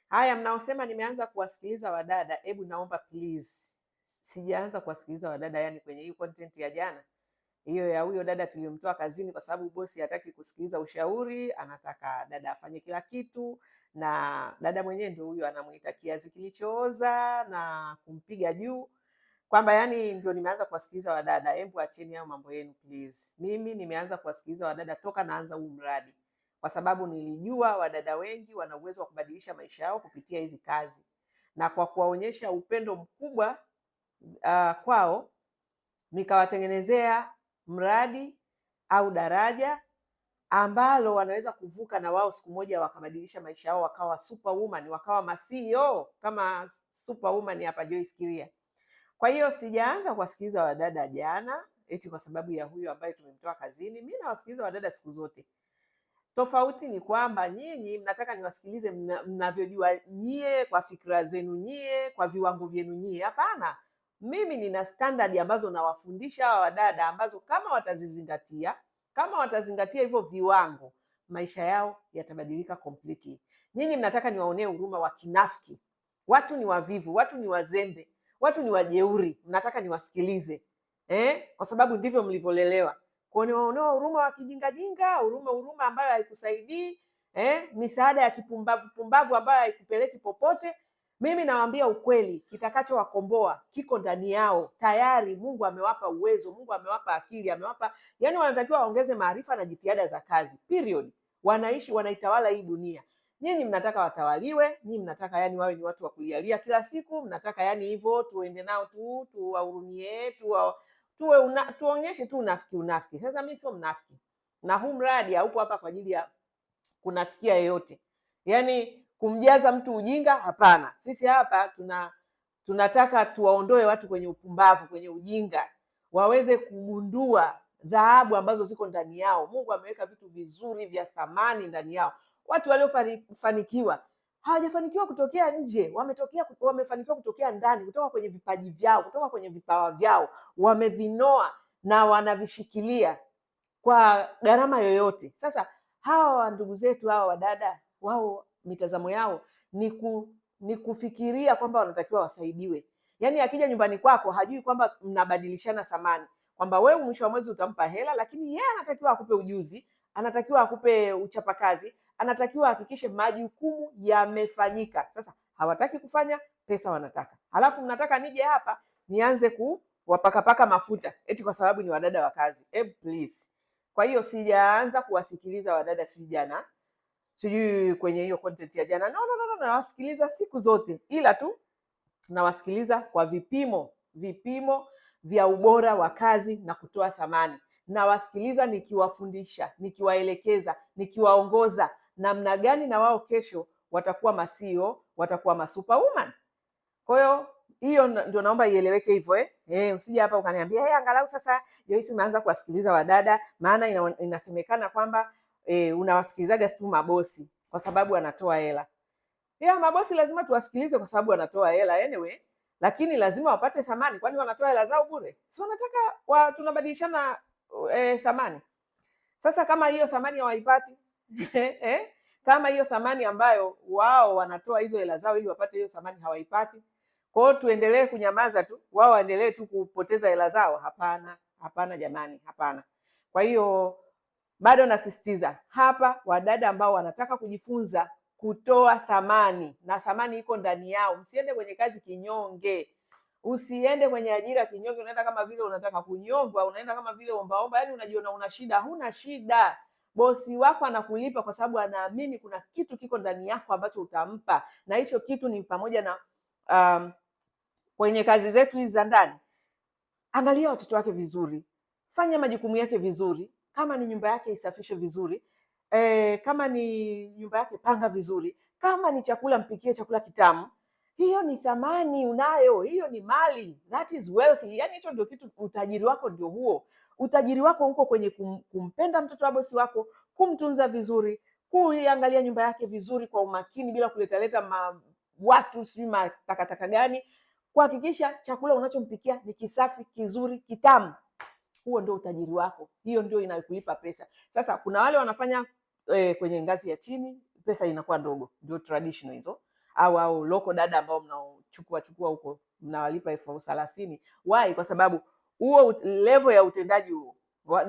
Haya, mnaosema nimeanza kuwasikiliza wadada, hebu naomba please, sijaanza kuwasikiliza wadada. Yani kwenye hii content ya jana hiyo ya huyo dada tuliyomtoa kazini kwa sababu bosi hataki kusikiliza ushauri, anataka dada afanye kila kitu, na dada mwenyewe ndio huyo anamuita kiazi kilichooza na kumpiga juu, kwamba yani ndio nimeanza kuwasikiliza wadada. Hebu acheni hayo mambo yenu please. Mimi nimeanza kuwasikiliza wadada toka naanza huu mradi, kwa sababu nilijua wadada wengi wana uwezo wa kubadilisha maisha yao kupitia hizi kazi, na kwa kuwaonyesha upendo mkubwa kwao nikawatengenezea mradi au daraja ambalo wanaweza kuvuka na wao siku moja wakabadilisha maisha yao, wakawa superwoman, wakawa ma-CEO kama superwoman hapa Joyce Kiria. Kwa hiyo sijaanza kuwasikiliza wadada jana eti kwa sababu ya huyo ambaye tumemtoa kazini. Mimi nawasikiliza wadada siku zote. Tofauti ni kwamba nyinyi mnataka niwasikilize mnavyojua nyie, kwa fikra zenu nyie, kwa viwango vyenu nyie. Hapana, mimi nina standard ambazo nawafundisha hawa wadada, ambazo kama watazizingatia, kama watazingatia hivyo viwango, maisha yao yatabadilika completely. Nyinyi mnataka niwaonee huruma wa kinafiki. Watu ni wavivu, watu ni wazembe, watu ni wajeuri, mnataka niwasikilize kwa sababu ndivyo mlivyolelewa. Kwa niwaonea huruma wa kijingajinga, huruma ambayo haikusaidii, misaada ya kipumbavu ambayo haikupeleki popote. Mimi nawaambia ukweli, kitakachowakomboa kiko ndani yao tayari. Mungu amewapa uwezo, Mungu amewapa akili, amewapa, yani wanatakiwa waongeze maarifa na jitihada za kazi. Period. Wanaishi, wanaitawala hii dunia. Nyinyi mnataka watawaliwe, nyinyi mnataka yani wawe ni watu wa kulialia kila siku, mnataka yani hivyo tuende nao tu, tuwahurumie, tuonyeshe tu unafiki. Sasa mimi sio mnafiki, na huu mradi haupo hapa kwa ajili ya kunafikia yeyote, yani kumjaza mtu ujinga. Hapana, sisi hapa tunataka tuwaondoe watu kwenye upumbavu, kwenye ujinga, waweze kugundua dhahabu ambazo ziko ndani yao. Mungu ameweka vitu vizuri vya thamani ndani yao. Watu waliofanikiwa hawajafanikiwa kutokea nje, wamefanikiwa kutokea ndani, kutoka kwenye vipaji vyao, kutoka kwenye vipawa vyao, wamevinoa na wanavishikilia kwa gharama yoyote. Sasa hawa ndugu zetu hawa wadada, wao mitazamo yao ni kufikiria kwamba wanatakiwa wasaidiwe. Yaani akija nyumbani kwako hajui kwamba mnabadilishana thamani, kwamba wewe mwisho wa mwezi utampa hela, lakini yeye anatakiwa akupe ujuzi, anatakiwa akupe uchapakazi, anatakiwa ahakikishe majukumu yamefanyika. Sasa hawataki kufanya, pesa wanataka. Halafu mnataka nije hapa nianze kuwapakapaka mafuta eti kwa sababu ni wadada wa kazi. Please. Kwa hiyo sijaanza kuwasikiliza wadada sijui kwenye hiyo content ya jana. No, nawasikiliza siku zote, ila tu nawasikiliza kwa vipimo vya ubora wa kazi na kutoa thamani. Nawasikiliza nikiwafundisha, nikiwaelekeza, nikiwaongoza namna gani na wao kesho watakuwa ma-CEO, watakuwa ma-superwoman. Kwa hiyo ndio naomba ieleweke hivyo. Usije hapa ukaniambia angalau sasa Joyce umeanza kuwasikiliza wadada, maana inasemekana kwamba unawasikilizaga tu mabosi kwa sababu anatoa hela. Mabosi lazima tuwasikilize kwa sababu wanatoa hela anyway, lakini lazima wapate thamani. Kwani wanatoa hela zao bure? Si wanataka tunabadilishana thamani. Sasa kama hiyo thamani hawaipati kama hiyo thamani ambayo wao wanatoa hizo hela zao ili wapate hiyo thamani hawaipati, kwa hiyo tuendelee kunyamaza tu, wao waendelee tu kupoteza hela zao? Hapana jamani, hapana. Kwa hiyo bado nasisitiza hapa, wadada ambao wanataka kujifunza kutoa thamani, na thamani iko ndani yao, msiende kwenye kazi kinyonge. Usiende kwenye ajira kinyonge, unaenda kama vile unataka kunyongwa, unaenda kama vile ombaomba, yani unajiona una shida. Huna shida. Bosi wako anakulipa kwa sababu anaamini kuna kitu kiko ndani yako ambacho utampa, na hicho kitu ni pamoja na kwenye kazi zetu hizi za ndani, angalia watoto wake vizuri, fanya majukumu yake vizuri. Kama ni nyumba yake isafishe vizuri, kama ni nyumba yake panga vizuri, kama ni chakula mpikie chakula kitamu. Hiyo ni thamani unayo, hiyo ni mali, that is wealthy. Yani hicho ndio kitu, utajiri wako ndio huo. Utajiri wako uko kwenye kumpenda mtoto wa bosi wako, kumtunza vizuri, kuiangalia nyumba yake vizuri kwa umakini bila kuletaleta watu sijui matakataka gani, kuhakikisha chakula unachompikia ni kisafi, kizuri, kitamu. Huo ndio utajiri wako, hiyo ndio inayokulipa pesa. Sasa kuna wale wanafanya kwenye ngazi ya chini, pesa inakuwa ndogo, ndio traditional hizo. au loko dada ambao mnaochukua huko mnawalipa 30,000. Why? Kwa sababu huo level ya utendaji huo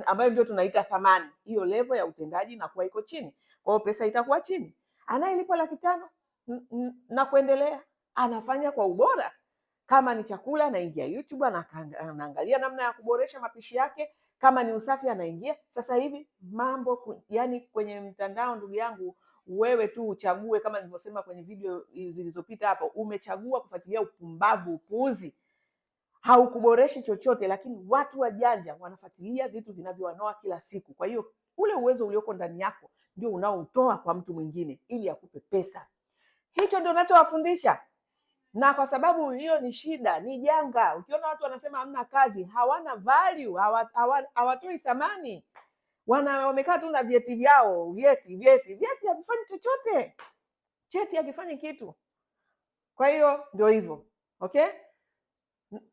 ambayo ndio tunaita thamani, hiyo level ya utendaji inakuwa iko chini, kwa hiyo pesa itakuwa chini. Anayelipwa 500,000 na kuendelea anafanya kwa ubora. Kama ni chakula anaingia YouTube anaangalia namna ya kuboresha mapishi yake, kama ni usafi anaingia. Sasa hivi mambo yani kwenye mtandao, ndugu yangu, wewe tu uchague, kama nilivyosema kwenye video zilizopita hapo, umechagua kufuatilia upumbavu, upuuzi, haukuboreshi chochote, lakini watu wajanja wanafuatilia vitu vinavyowanoa kila siku. Kwa hiyo ule uwezo ulioko ndani yako ndio unaoutoa kwa mtu mwingine ili akupe pesa. Hicho ndio unachowafundisha, na kwa sababu hiyo ni shida, ni janga. Ukiona watu wanasema hamna kazi, hawana value, hawatoi thamani, wamekaa tu na vyeti vyao. Vyeti havifanyi chochote, cheti hakifanyi kitu. Kwa hiyo ndio hivyo, okay?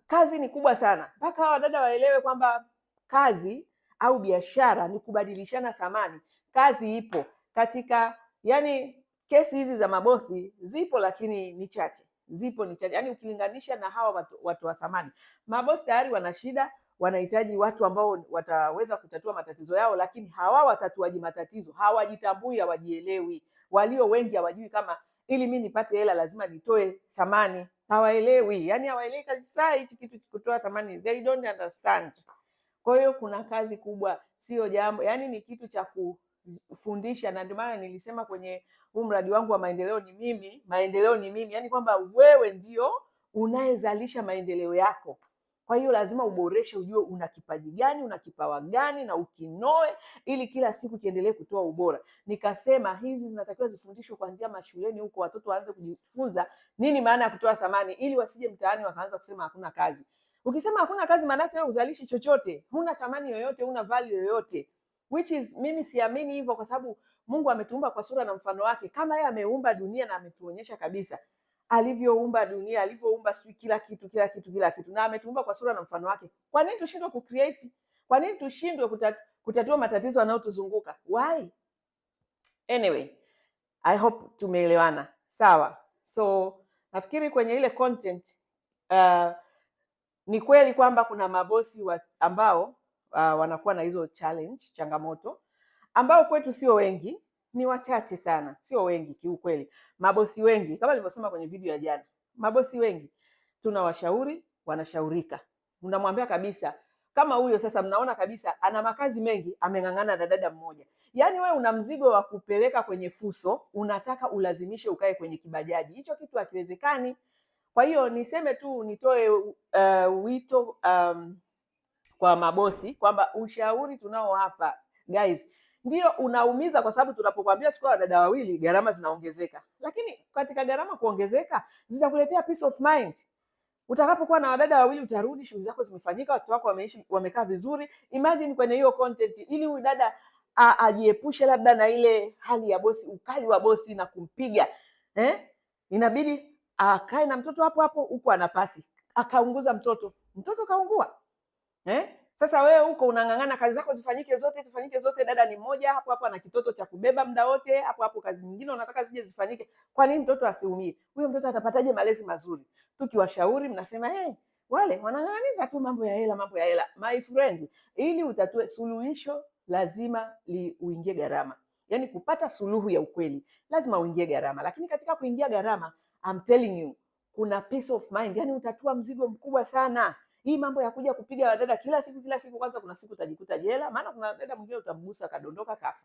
Kazi ni kubwa sana, mpaka hawa dada waelewe kwamba kazi au biashara ni kubadilishana thamani. Kazi ipo katika, yani kesi hizi za mabosi zipo, lakini ni chache. Yani ukilinganisha na hawa watu wa thamani. Mabosi tayari wana shida, wanahitaji watu ambao wataweza kutatua matatizo yao, lakini hawa watatuaji matatizo hawajitambui, hawajielewi. Walio wengi hawajui kama ili mimi nipate hela lazima nitoe thamani. Hawaelewi, yani hawaelewi kabisa hichi kitu kutoa thamani, they don't understand. Kwa hiyo kuna kazi kubwa, sio jambo, yani ni kitu cha kufundisha. Na ndio maana nilisema kwenye huu mradi wangu wa maendeleo ni mimi, yani kwamba wewe ndio unayezalisha maendeleo yako. Kwa hiyo lazima uboreshe, ujue una kipaji gani, una kipawa gani, na ukinoe ili kila siku kiendelee kutoa ubora. Nikasema hizi zinatakiwa zifundishwe kuanzia mashuleni huko, watoto waanze kujifunza nini maana ya kutoa thamani, ili wasije mtaani wakaanza kusema hakuna kazi. Ukisema hakuna kazi, maana yake wewe uzalishi chochote, huna thamani yoyote, huna value yoyote, which is mimi siamini hivyo, kwa sababu Mungu ametuumba kwa sura na mfano wake. Kama yeye ameumba dunia na ametuonyesha kabisa alivyoumba dunia, alivyoumba kila kitu, na ametuumba kwa sura na mfano wake, kwa nini tushindwe kucreate? Kwa nini tushindwe kutatua matatizo yanayotuzunguka? Why? Anyway, I hope tumeelewana, sawa? So nafikiri kwenye ile content ni kweli kwamba kuna mabosi ambao wanakuwa na hizo changamoto, ambao kwetu sio wengi, ni wachache sana, sio wengi kiukweli. Mabosi wengi, kama nilivyosema kwenye video ya jana, mabosi wengi tunawashauri, wanashaurika. Unamwambia kabisa, kama huyo sasa mnaona kabisa ana makazi mengi, ameng'ang'ana na dada mmoja. Yaani wewe una mzigo wa kupeleka kwenye fuso, unataka ulazimishe ukae kwenye kibajaji. Hicho kitu hakiwezekani. Kwa hiyo niseme tu, nitoe wito kwa mabosi kwamba ushauri tunao hapa guys, ndio unaumiza, kwa sababu tunapokuambia chukua wadada wawili gharama zinaongezeka, lakini katika gharama kuongezeka zitakuletea peace of mind. Utakapokuwa na wadada wawili utarudi, shughuli zako zimefanyika, watu wako wamekaa vizuri. Imagine kwenye hiyo content, ili huyu dada ajiepushe labda na ile hali ya bosi, ukali wa bosi na kumpiga, inabidi akae na mtoto hapo hapo huko anapasi, akaunguza mtoto kaungua. Sasa wewe huko unang'ang'ana kazi zako zifanyike zote, dada ni mmoja hapo hapo ana kitoto cha kubeba muda wote, hapo hapo kazi nyingine unataka zije zifanyike. Kwa nini mtoto asiumie? Huyo mtoto atapataje malezi mazuri? Tukiwashauri mnasema wale wanang'aniza tu mambo ya hela. My friend, ili utatue suluhisho lazima uingie gharama. Yaani kupata suluhu ya ukweli lazima uingie gharama, lakini katika kuingia gharama, I'm telling you, kuna peace of mind, yaani utatua mzigo mkubwa sana. Hii mambo ya kuja kupiga wadada kila siku, kwanza kuna siku utajikuta jela, maana kuna dada mwingine utamgusa kadondoka kafa.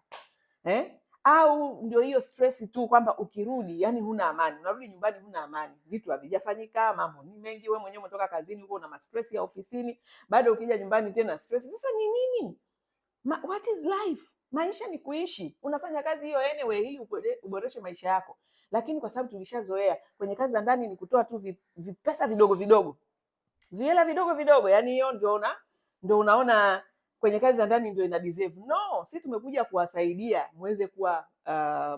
Au ndio hiyo stress tu kwamba ukirudi yani huna amani, unarudi nyumbani huna amani, vitu havijafanyika, mambo ni mengi, wewe mwenyewe umetoka kazini huko na stress ya ofisini, bado ukija nyumbani tena stress. Sasa ni nini? What is life? Maisha ni kuishi. Unafanya kazi hiyo anyway ili uboreshe maisha yako, lakini kwa sababu tulishazoea kwenye kazi za ndani ni kutoa tu vipesa vidogo vidogo, vihela vidogo vidogo, yani hiyo ndio unaona kwenye kazi za ndani ndio ina deserve. No, sisi tumekuja kuwasaidia muweze kuwa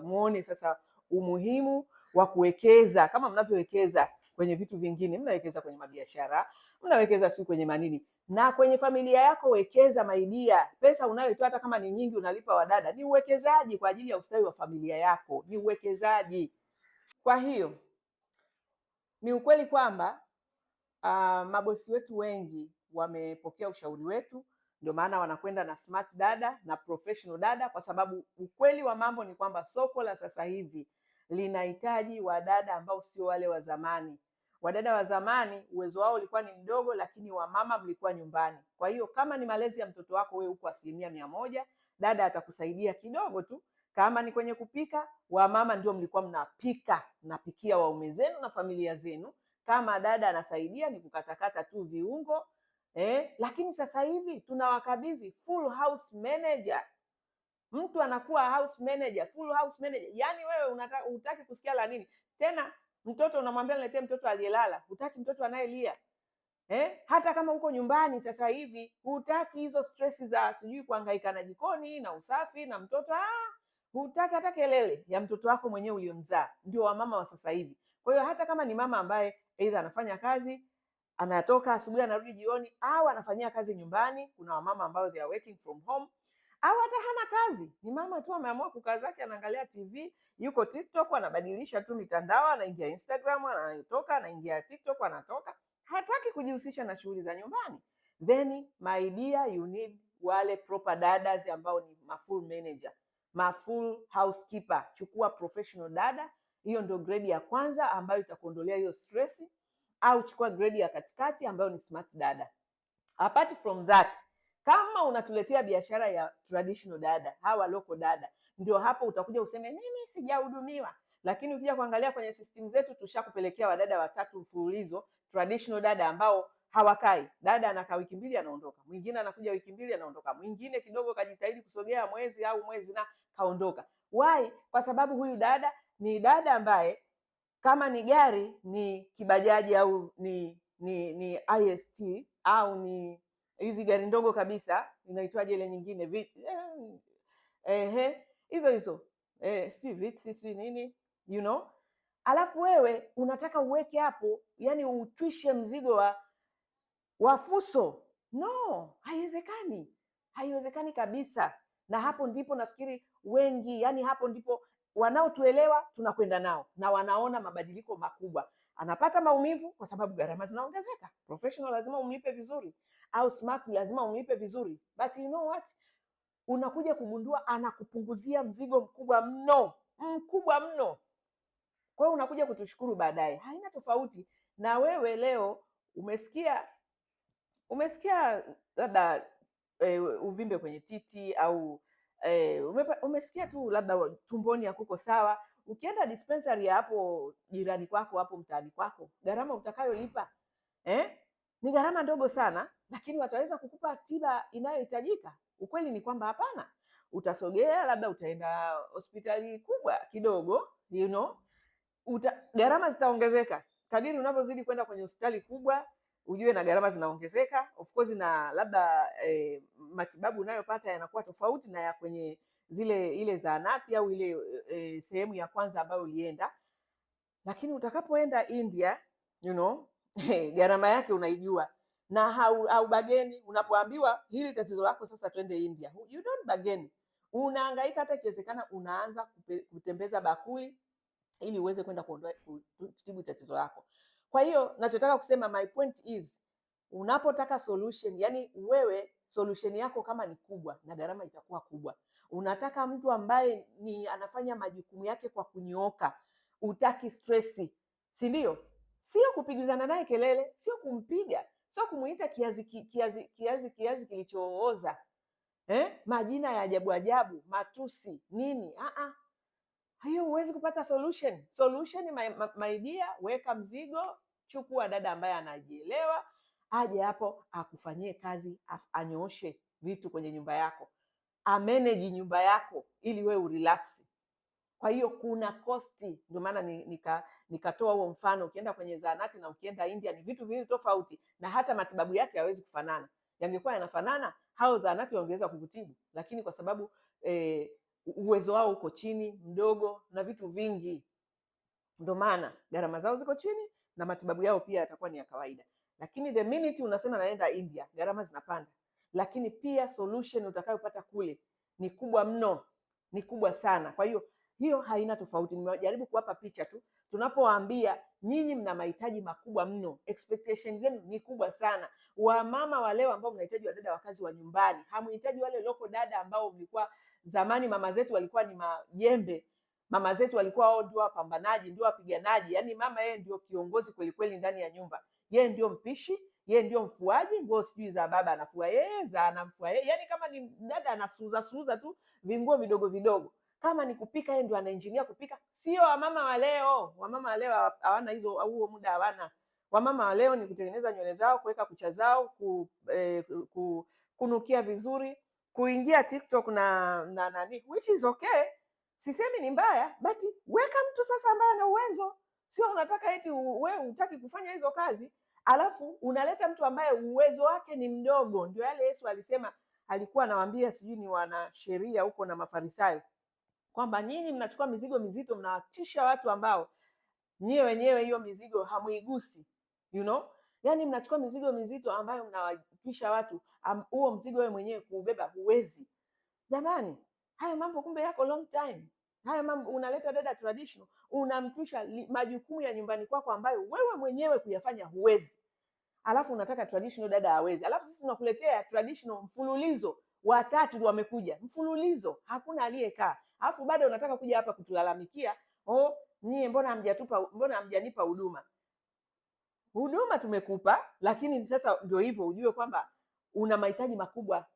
muone sasa umuhimu wa kuwekeza, kama mnavyowekeza kwenye vitu vingine, mnawekeza kwenye mabiashara, mnawekeza si kwenye manini, na kwenye familia yako wekeza maidia. Pesa unayotoa hata kama ni nyingi unalipa wadada, ni uwekezaji kwa ajili ya ustawi wa familia yako, ni uwekezaji. Kwa hiyo Ni ukweli kwamba mabosi wetu wengi wamepokea ushauri wetu, ndio maana wanakwenda na smart dada na professional dada, kwa sababu ukweli wa mambo ni kwamba soko la sasa hivi linahitaji wadada ambao sio wale wa zamani. Wadada wa zamani uwezo wao ulikuwa ni mdogo, lakini wamama mlikuwa nyumbani. Kwa hiyo kama ni malezi ya mtoto wako, wewe uko 100%, dada atakusaidia kidogo tu. Kama ni kwenye kupika, wamama ndio mlikuwa mnapikia waume zenu na familia zenu. Kama dada anasaidia ni kukatakata tu viungo lakini sasa hivi tunawakabidhi full house manager. Mtu anakuwa house manager, full house manager. Yaani wewe hutaki kusikia la nini tena. Mtoto unamwambia niletee mtoto aliyelala, hutaki mtoto anayelia. Hata kama uko nyumbani sasa hivi hutaki hizo stress za sijui kuhangaika na jikoni na usafi na mtoto. Hutaki hata kelele ya mtoto wako mwenyewe uliyomzaa. Ndio wamama wa sasa hivi. Kwa hiyo hata kama ni mama ambaye aidha anafanya kazi, anatoka asubuhi anarudi jioni, au anafanyia kazi nyumbani, kuna wamama ambao they are working from home, au hata hana kazi, ni mama tu ameamua kukaa zake, anaangalia TV, yuko TikTok, anabadilisha tu mitandao, anaingia Instagram, anatoka, anaingia TikTok, anatoka, hataki kujihusisha na shughuli za nyumbani. Then my dear, you need wale proper dadas ambao ni full manager, full housekeeper. Chukua professional dada, hiyo ndio grade ya kwanza ambayo itakuondolea hiyo stress, au chukua grade ya katikati ambayo ni smart dada. Apart from that, kama unatuletea biashara ya traditional dada, hawa local dada, ndio hapo utakuja useme mimi sijahudumiwa. Lakini ukija kuangalia kwenye system zetu, tushakupelekea wadada 3 mfululizo traditional dada ambao hawakai. Dada anakaa wiki 2 anaondoka, mwingine anakuja wiki 2 anaondoka, mwingine kidogo kajitahidi kusogea mwezi au mwezi na kaondoka. Why? Kwa sababu huyu dada ni dada ambaye kama ni gari ni kibajaji au ni IST au ni hizi gari ndogo kabisa, inaitwaje ile nyingine hizo si Vitz, si nini, you know. Alafu wewe unataka uweke hapo, yani utwishe mzigo wa fuso. No, haiwezekani kabisa. Na hapo ndipo nafikiri wengi, yani hapo ndipo wanaotuelewa tunakwenda nao na wanaona mabadiliko makubwa. Anapata maumivu kwa sababu gharama zinaongezeka. Professional lazima umlipe vizuri, au smart lazima umlipe vizuri, but you know what, unakuja kugundua anakupunguzia mzigo mkubwa mno. Kwa hiyo unakuja kutushukuru baadaye. Haina tofauti na wewe leo umesikia labda uvimbe kwenye titi, au umesikia tu labda tumboni hakuko sawa. Ukienda dispensary ya hapo jirani kwako, hapo mtaani kwako, gharama utakayolipa ni gharama ndogo sana, lakini wataweza kukupa tiba inayohitajika. Ukweli ni kwamba hapana. Utasogea, labda utaenda hospitali kubwa kidogo, you know, gharama zitaongezeka. Kadiri unavyozidi kwenda kwenye hospitali kubwa, ujue na gharama zinaongezeka. Of course na labda matibabu unayopata yanakuwa tofauti na ya kwenye ile zahanati au ile sehemu ya kwanza ambayo ulienda. Lakini utakapoenda India, you know, gharama yake unaijua, na haubageni. Unapoambiwa hili tatizo lako sasa twende India, you don't bargain. Unahangaika, hata ikiwezekana unaanza kutembeza bakuli ili uweze kwenda kutibu tatizo lako. Kwa hiyo nachotaka kusema, my point is, unapotaka solution, yani wewe solution yako kama ni kubwa na gharama itakuwa kubwa. Unataka mtu ambaye ni anafanya majukumu yake kwa kunyooka, utaki stressi, si ndio? Sio kupigizana naye kelele, sio kumpiga, sio kumuita kiazi kilichooza, majina ya ajabu, matusi, nini. Hiyo huwezi kupata solution. Solution, my dear, weka mzigo, chukua dada ambaye anajielewa, aje hapo akufanyie kazi, anyooshe vitu kwenye nyumba yako, amanage nyumba yako ili wewe urelax. Kwa hiyo kuna kosti. Ndio maana nikatoa huo mfano. Ukienda kwenye zahanati na ukienda India ni vitu viwili tofauti, na hata matibabu yake hawezi kufanana. Yangekuwa yanafanana, hao zahanati wangeweza kukutibu, lakini kwa sababu uwezo wao uko chini, mdogo, na vitu vingi, ndio maana gharama zao ziko chini na matibabu yao pia yatakuwa ni ya kawaida. Lakini the minute unasema naenda India, gharama zinapanda, lakini pia solution utakayopata kule ni kubwa mno, ni kubwa sana. Kwa hiyo haina tofauti. Nimejaribu kuwapa picha tu. Tunapowaambia nyinyi mna mahitaji makubwa mno, expectations zenu ni kubwa sana. Wamama wa leo ambao mnahitaji wadada wa kazi wa nyumbani, hamhitaji wale loko dada ambao mlikuwa zamani. Mama zetu walikuwa ni majembe, mama zetu walikuwa wao ndio wapambanaji, ndio wapiganaji. Yani mama yeye ndio kiongozi kweli kweli ndani ya nyumba, yeye ndio mpishi, yeye ndio mfuaji. Nguo sijui za baba anafua yeye, za anamfua yeye. Yani kama ni dada anasuuza tu vinguo vidogo vidogo. Kama ni kupika, yeye ndio anainjinia kupika. Sio wamama wa leo. Wamama wa leo hawana huo muda, hawana. Wamama wa leo ni kutengeneza nywele zao, kuweka kucha zao, kunukia vizuri, kuingia TikTok na nani, which is okay. Sisemi ni mbaya, but weka mtu sasa ambaye ana uwezo. Sio unataka eti wewe hutaki kufanya hizo kazi, alafu unaleta mtu ambaye uwezo wake ni mdogo. Ndio yale Yesu alisema, alikuwa anawaambia sijui ni wanasheria huko na Mafarisayo, kwamba nyinyi mnachukua mizigo mizito, mnawatisha watu ambao nyie wenyewe hiyo mizigo hamuigusi, you know? Yani mnachukua mizigo mizito ambayo mnawatisha watu, huo mzigo wewe mwenyewe kuubeba huwezi. Jamani, haya mambo kumbe yako long time. Haya mambo unaleta dada traditional, unamtwisha majukumu ya nyumbani kwako ambayo wewe mwenyewe kuyafanya huwezi. Alafu unataka traditional dada hawezi. Alafu sisi tunakuletea traditional mfululizo, watatu wamekuja mfululizo, hakuna aliyekaa. Alafu bado unataka kuja hapa kutulalamikia, oh nyie mbona hamjanipa huduma. Huduma tumekupa, lakini sasa ndio hivyo, ujue kwamba una mahitaji makubwa.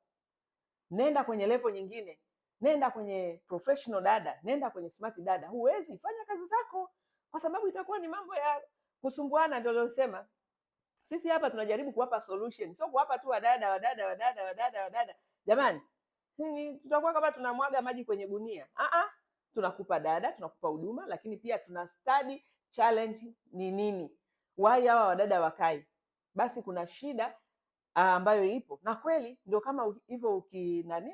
Nenda kwenye level nyingine, nenda kwenye professional dada, nenda kwenye smart dada. Huwezi fanya kazi zako kwa sababu itakuwa ni mambo ya kusumbuana. Ndio losema sisi hapa tunajaribu kuwapa solution, sio kuwapa tu wadada. Jamani, tutakuwa kama tunamwaga maji kwenye gunia. Tunakupa dada, tunakupa huduma, lakini pia tuna study challenge ni nini. Why hawa wadada wakai? Basi kuna shida ambayo ipo, na kweli ndio kama hivyo.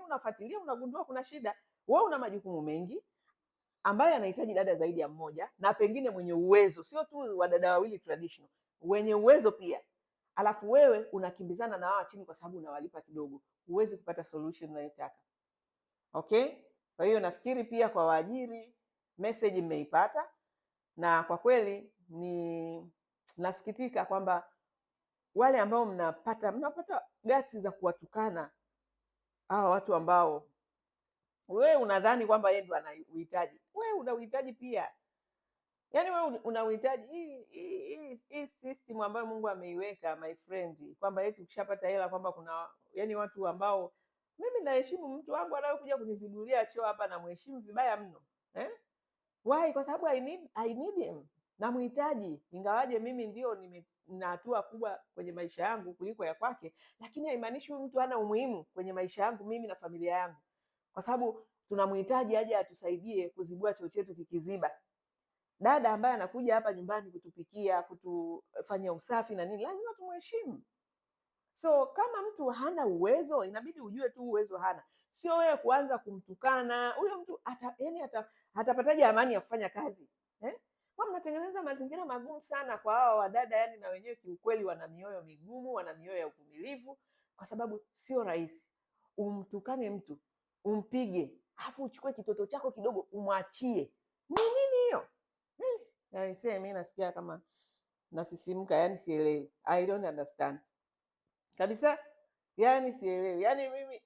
Unafuatilia unagundua kuna shida. Wewe una majukumu mengi ambayo anahitaji dada zaidi ya mmoja, na pengine mwenye uwezo, sio tu wadada wawili traditional, wenye uwezo pia. Alafu wewe unakimbizana na wao chini kwa sababu unawalipa kidogo, huwezi kupata solution unayotaka. Okay? Kwa hiyo nafikiri pia kwa waajiri message mmeipata, na kwa kweli ni nasikitika kwamba wale ambao mnapata guts za kuwatukana hawa watu ambao wewe unadhani kwamba yeye ndo anauhitaji. Wewe una uhitaji pia. Yaani wewe una uhitaji hii system ambayo Mungu ameiweka, my friend, kwamba eti ukishapata hela kwamba kuna yani watu ambao, mimi naheshimu mtu wangu anayokuja kunizibulia choo hapa na mheshimu vibaya mno. Why? Kwa sababu I need him. Na muhitaji, ingawaje mimi ndio nina hatua kubwa kwenye maisha yangu kuliko ya kwake, lakini haimaanishi huyu mtu hana umuhimu kwenye maisha yangu mimi na familia yangu, kwa sababu tunamhitaji aje atusaidie kuzibua choo chetu kikiziba. Dada ambaye anakuja hapa nyumbani kutupikia, kutufanyia usafi na nini, lazima tumheshimu. So kama mtu hana uwezo, inabidi ujue tu uwezo hana, sio wewe kuanza kumtukana huyo mtu. Atapataje amani ya kufanya kazi? Kwa mnatengeneza mazingira magumu sana kwa hao wadada, yani na wenyewe kiukweli wana mioyo migumu, wana mioyo ya uvumilivu, kwa sababu sio rahisi umtukane mtu, umpige, afu uchukue kitoto chako kidogo umwachie. Ni nini hiyo? Mimi nasikia kama nasisimka, yani sielewi. I don't understand kabisa, yani sielewi. Yani mimi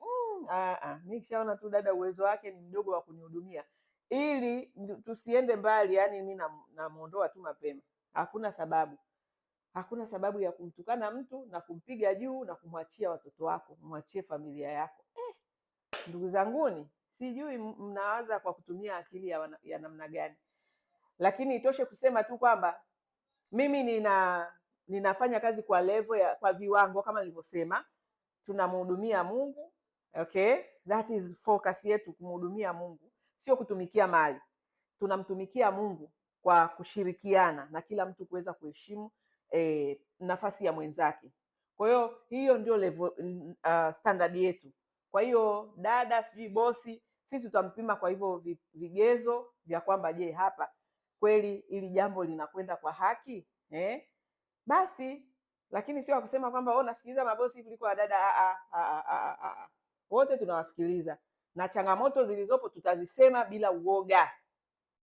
nikishaona tu dada uwezo wake ni mdogo wa kunihudumia, ili tusiende mbali, yani mimi namuondoa tu mapema. Hakuna sababu ya kumtukana mtu na kumpiga juu na kumwachia watoto wako, mwachie familia yako. Ndugu zanguni, sijui mnawaza kwa kutumia akili ya namna gani, lakini itoshe kusema tu kwamba mimi ninafanya kazi kwa level kwa viwango kama nilivyosema. Tunamhudumia Mungu. Okay? That is focus yetu, kumhudumia Mungu, sio kutumikia mali. Tunamtumikia Mungu kwa kushirikiana na kila mtu kuweza kuheshimu nafasi ya mwenzake. Kwa hiyo ndio level standard yetu. Kwa hiyo dada sijui bosi, sisi tutampima kwa hivyo vigezo vya kwamba je, hapa kweli ili jambo linakwenda kwa haki? Basi, lakini sio kusema kwamba nasikiliza mabosi kuliko wadada. Wote tunawasikiliza, na changamoto zilizopo tutazisema bila uoga.